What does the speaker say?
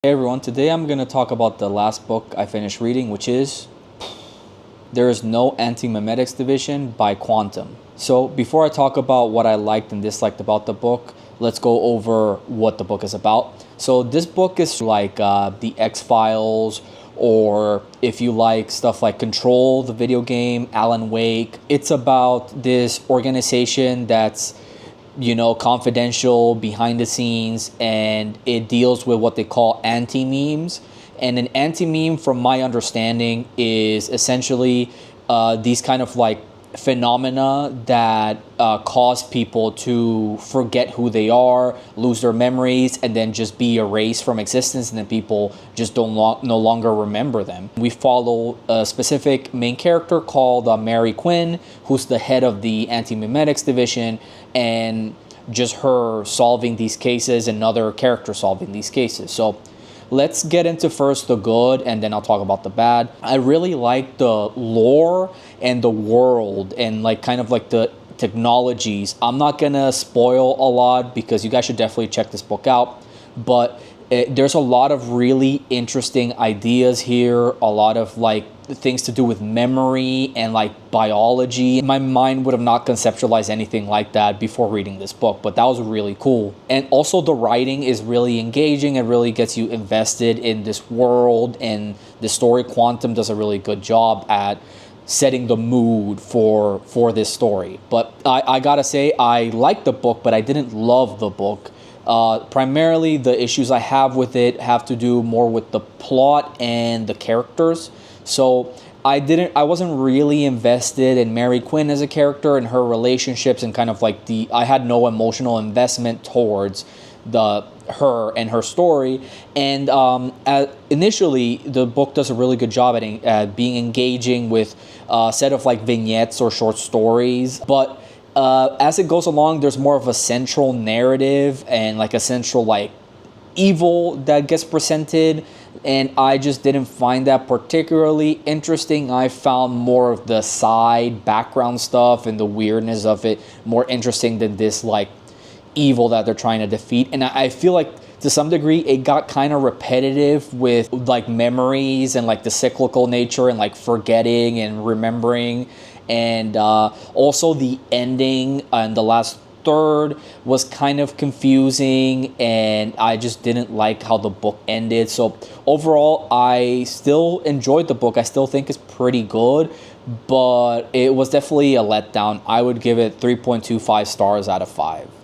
Hey everyone, today I'm going to talk about the last book I finished reading, which is There Is No Antimemetics Division by Quantum. So before I talk about what I liked and disliked about the book, let's go over what the book is about. So this book is like the X-Files, or if you like stuff like Control, the video game, Alan Wake. It's about this organization that's confidential, behind the scenes, and it deals with what they call anti-memes. And an anti-meme, from my understanding, is essentially these kind of like phenomena that cause people to forget who they are, lose their memories, and then just be erased from existence, and then people just no longer remember them. We follow a specific main character called Mary Quinn, who's the head of the Antimemetics Division, and just her solving these cases and other characters solving these cases. So let's get into first the good, and then I'll talk about the bad. I really like the lore and the world and like kind of like the technologies. I'm not gonna spoil a lot because you guys should definitely check this book out, but there's a lot of really interesting ideas here, a lot of like things to do with memory and like biology. My mind would have not conceptualized anything like that before reading this book, but that was really cool. And also the writing is really engaging and really gets you invested in this world and the story. Quantum does a really good job at setting the mood for this story. But I gotta say, I liked the book, but I didn't love the book. Primarily, the issues I have with it have to do more with the plot and the characters. So I wasn't really invested in Mary Quinn as a character and her relationships, and kind of like I had no emotional investment towards her and her story. And initially, the book does a really good job at being engaging with a set of like vignettes or short stories, but as it goes along, there's more of a central narrative and like a central like evil that gets presented, and I just didn't find that particularly interesting. I found more of the side background stuff and the weirdness of it more interesting than this like evil that they're trying to defeat. And I feel like to some degree it got kind of repetitive with like memories and like the cyclical nature and like forgetting and remembering. And also the ending and the last third was kind of confusing, and I just didn't like how the book ended. So overall, I still enjoyed the book. I still think it's pretty good, but it was definitely a letdown. I would give it 3.25 stars out of 5.